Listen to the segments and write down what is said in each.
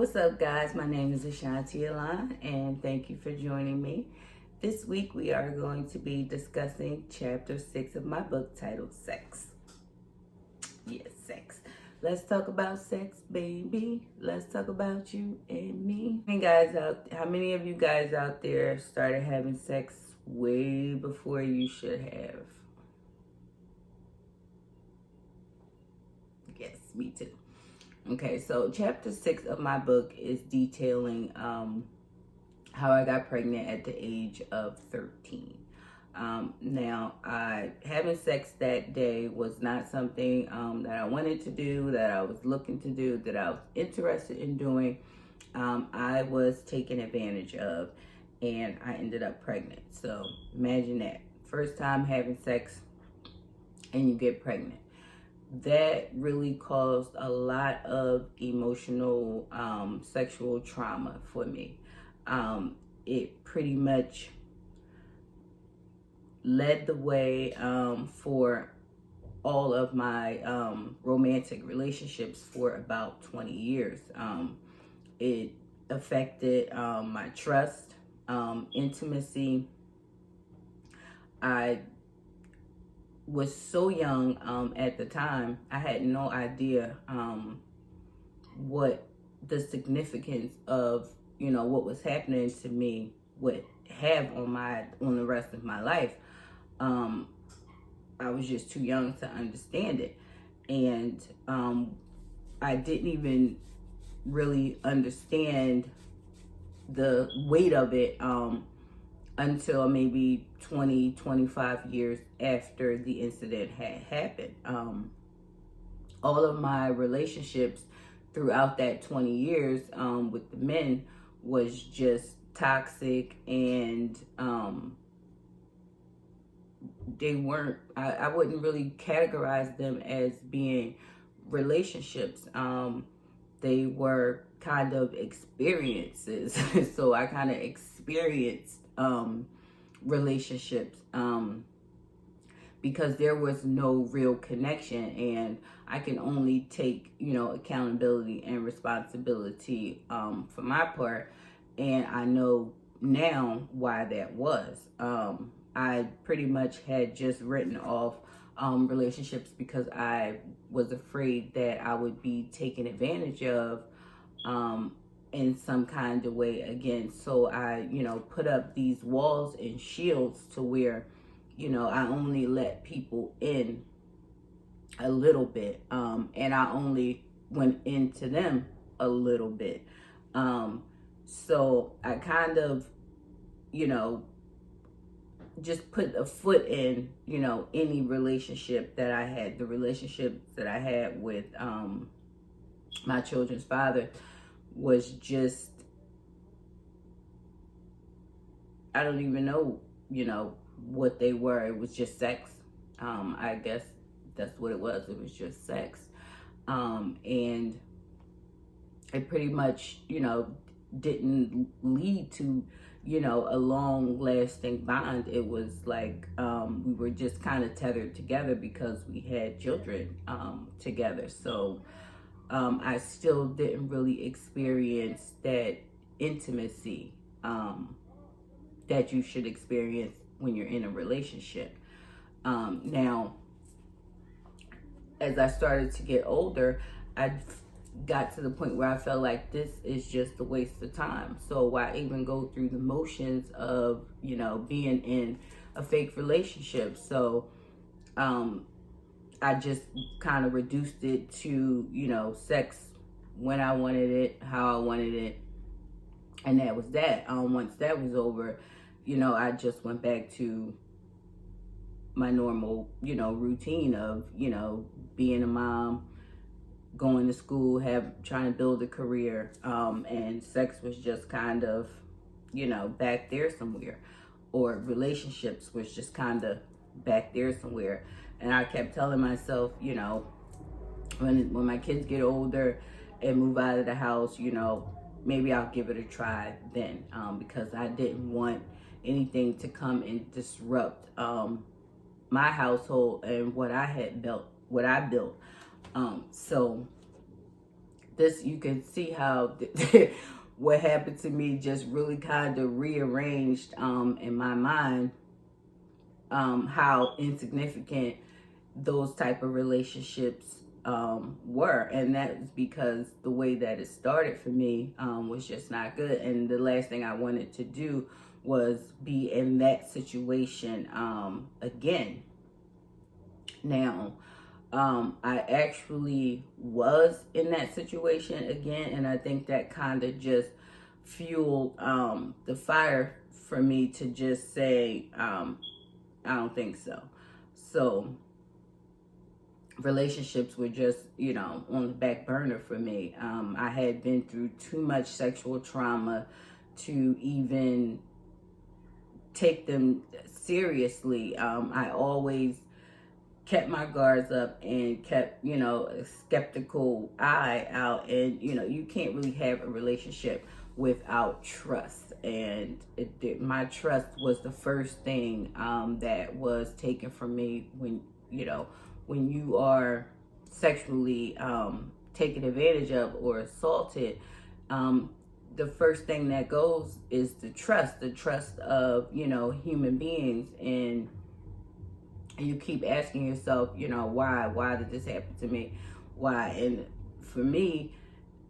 What's up, guys? My name is Ashanti, and thank you for joining me. This week we are going to be discussing chapter 6 of my book titled Sex. Yes, sex. Let's talk about sex, baby. Let's talk about you and me. How many of you guys out there started having sex way before you should have? Yes, me too. Okay, so chapter 6 of my book is detailing how I got pregnant at the age of 13. Now, having sex that day was not something that I wanted to do, that I was looking to do, that I was interested in doing. I was taken advantage of, and I ended up pregnant. So imagine that. First time having sex, and you get pregnant. That really caused a lot of emotional sexual trauma for me. It pretty much led the way for all of my romantic relationships for about 20 years. It affected my trust, intimacy. I was so young at the time. I had no idea what the significance of what was happening to me would have on the rest of my life. I was just too young to understand it, and I didn't even really understand the weight of it until maybe 25 years after the incident had happened. All of my relationships throughout that 20 years with the men was just toxic, and I wouldn't really categorize them as being relationships. They were kind of experiences. So I kind of experienced relationships because there was no real connection, and I can only take accountability and responsibility for my part, and I know now why that was. I pretty much had just written off relationships because I was afraid that I would be taken advantage of in some kind of way again. So I, put up these walls and shields to where, I only let people in a little bit, and I only went into them a little bit. So I kind of, just put a foot in, any relationship that I had. The relationship that I had with my children's father was just, I don't even know, what they were. It was just sex. I guess that's what it was. It was just sex. And it pretty much, didn't lead to, a long lasting bond. It was like we were just kind of tethered together because we had children together. So I still didn't really experience that intimacy that you should experience when you're in a relationship. Now, as I started to get older, I got to the point where I felt like this is just a waste of time. So why even go through the motions of, being in a fake relationship? So I just kind of reduced it to, sex when I wanted it, how I wanted it. And that was that. Once that was over, I just went back to my normal, routine of, being a mom, going to school, trying to build a career, and sex was just kind of, back there somewhere, or relationships was just kind of back there somewhere. And I kept telling myself, when my kids get older and move out of the house, maybe I'll give it a try then, because I didn't want anything to come and disrupt my household and what I built. So this, you can see how what happened to me just really kind of rearranged in my mind how insignificant those type of relationships were. And that was because the way that it started for me was just not good. And the last thing I wanted to do was be in that situation again. Now, I actually was in that situation again, and I think that kind of just fueled the fire for me to just say, I don't think so. So, relationships were just, on the back burner for me. I had been through too much sexual trauma to even take them seriously. I always kept my guards up and kept, a skeptical eye out. And, you can't really have a relationship without trust. And my trust was the first thing that was taken from me when you are sexually taken advantage of or assaulted. The first thing that goes is the trust of, human beings. And you keep asking yourself, why did this happen to me? Why? And for me,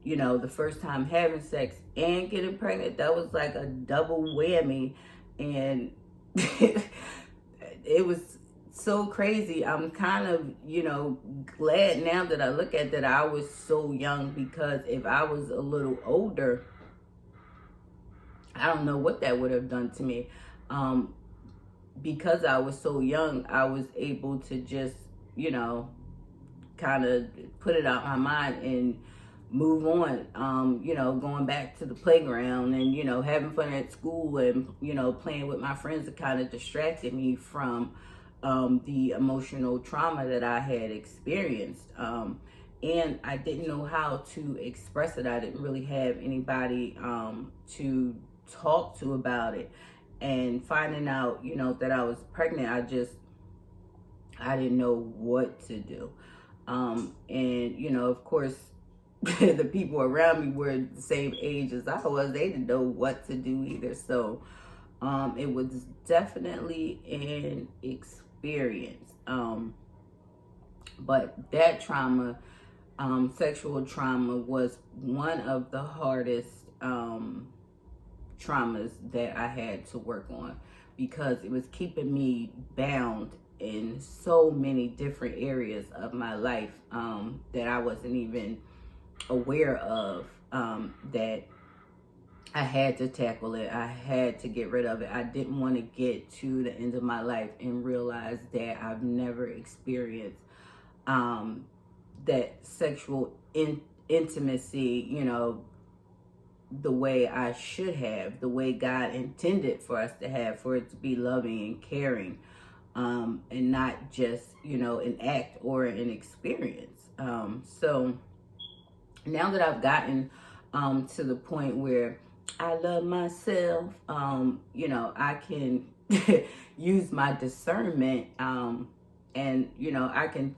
the first time having sex and getting pregnant, that was like a double whammy. And it was so crazy. I'm kind of, glad now that I look at that I was so young, because if I was a little older, I don't know what that would have done to me. Because I was so young, I was able to just, kind of put it out my mind and move on. Going back to the playground and, having fun at school and, playing with my friends, that kind of distracted me from the emotional trauma that I had experienced. And I didn't know how to express it. I didn't really have anybody to talk to about it. And finding out, that I was pregnant, I didn't know what to do. And, of course, the people around me were the same age as I was. They didn't know what to do either. So it was definitely an experience. But that trauma, sexual trauma, was one of the hardest traumas that I had to work on, because it was keeping me bound in so many different areas of my life that I wasn't even aware of, that I had to tackle it. I had to get rid of it. I didn't want to get to the end of my life and realize that I've never experienced that sexual intimacy, the way I should have, the way God intended for us to have, for it to be loving and caring, and not just, an act or an experience. So now that I've gotten to the point where I love myself, I can use my discernment, and, I can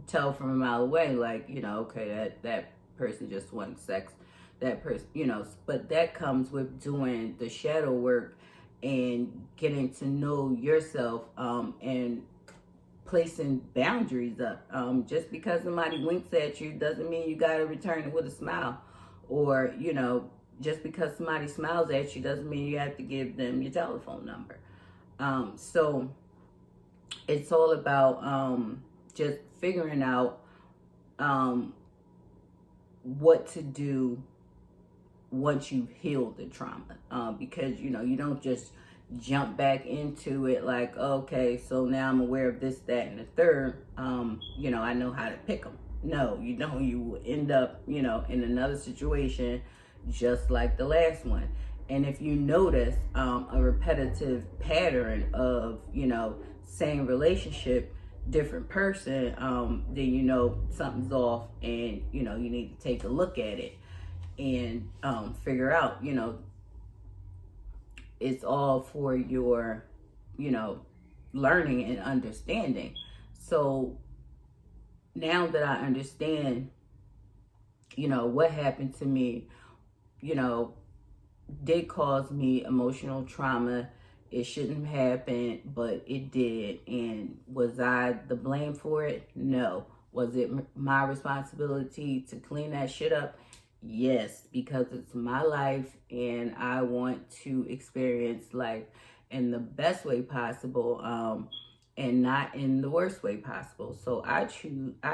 tell from a mile away, like, okay, that person just wants sex. That person, but that comes with doing the shadow work and getting to know yourself, and placing boundaries up. Just because somebody winks at you doesn't mean you got to return it with a smile. Or, just because somebody smiles at you doesn't mean you have to give them your telephone number. So it's all about just figuring out what to do once you've healed the trauma, because you don't just jump back into it like, okay, so now I'm aware of this, that, and the third, I know how to pick them. No, you don't. You will end up, in another situation just like the last one. And if you notice a repetitive pattern of, same relationship, different person, then something's off, and you need to take a look at it and figure out, it's all for your, learning and understanding. So now that I understand what happened to me, you know, did cause me emotional trauma. It shouldn't have happened, but it did. And was I the blame for it? No. Was it my responsibility to clean that shit up? Yes, because it's my life and I want to experience life in the best way possible, and not in the worst way possible. So I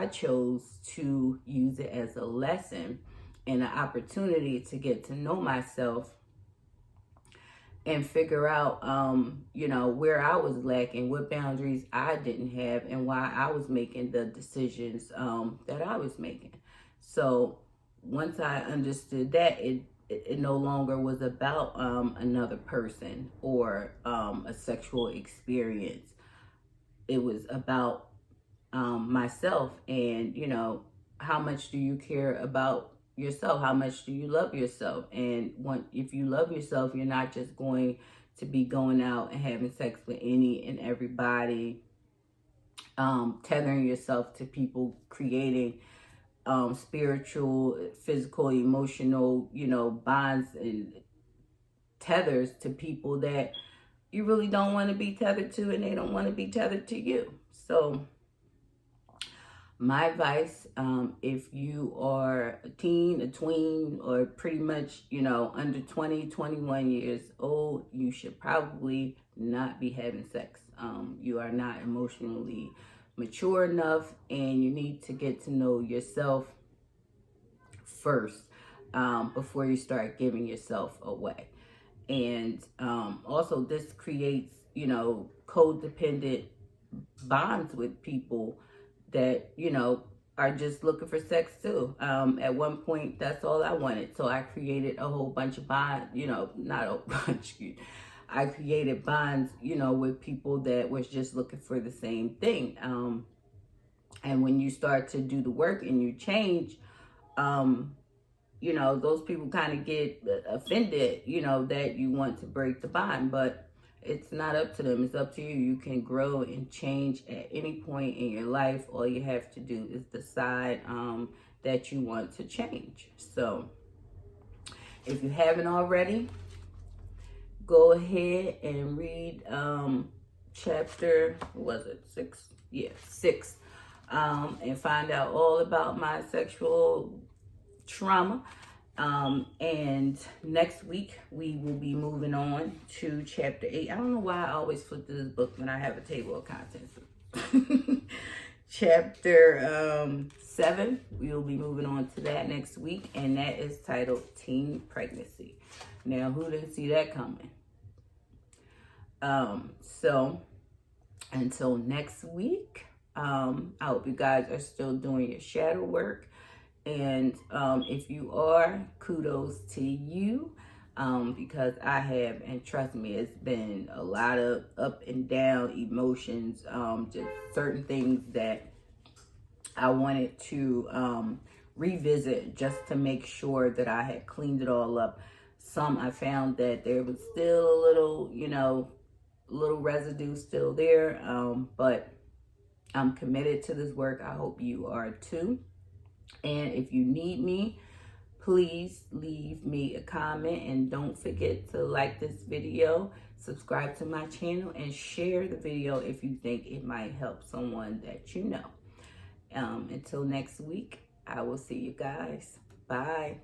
chose to use it as a lesson and an opportunity to get to know myself and figure out, where I was lacking, what boundaries I didn't have, and why I was making the decisions that I was making. So once I understood that, it no longer was about another person or a sexual experience. It was about myself, and how much do you care about yourself? How much do you love yourself? And if you love yourself, you're not just going to be going out and having sex with any and everybody, tethering yourself to people, creating spiritual, physical, emotional, bonds and tethers to people that you really don't want to be tethered to, and they don't want to be tethered to you. So my advice, if you are a teen, a tween, or pretty much, under 20, 21 years old, you should probably not be having sex. You are not emotionally mature enough, and you need to get to know yourself first, before you start giving yourself away. And also, this creates, codependent bonds with people that are just looking for sex too. At one point, that's all I wanted, so I created a whole bunch of bonds. Not a bunch. I created bonds, with people that was just looking for the same thing. And when you start to do the work and you change, those people kind of get offended, that you want to break the bond, but it's not up to them. It's up to you. You can grow and change at any point in your life. All you have to do is decide that you want to change. So if you haven't already, go ahead and read chapter, what was it, 6? Yeah, 6. And find out all about my sexual trauma. And next week we will be moving on to chapter 8. I don't know why I always flip to this book when I have a table of contents. Chapter 7, we will be moving on to that next week, and that is titled Teen Pregnancy. Now, who didn't see that coming? So until next week, I hope you guys are still doing your shadow work. And if you are, kudos to you, because I have, and trust me, it's been a lot of up and down emotions, just certain things that I wanted to revisit just to make sure that I had cleaned it all up. Some I found that there was still a little residue still there, but I'm committed to this work. I hope you are too. And if you need me, please leave me a comment, and don't forget to like this video, subscribe to my channel, and share the video if you think it might help someone that you know. Until next week, I will see you guys. Bye.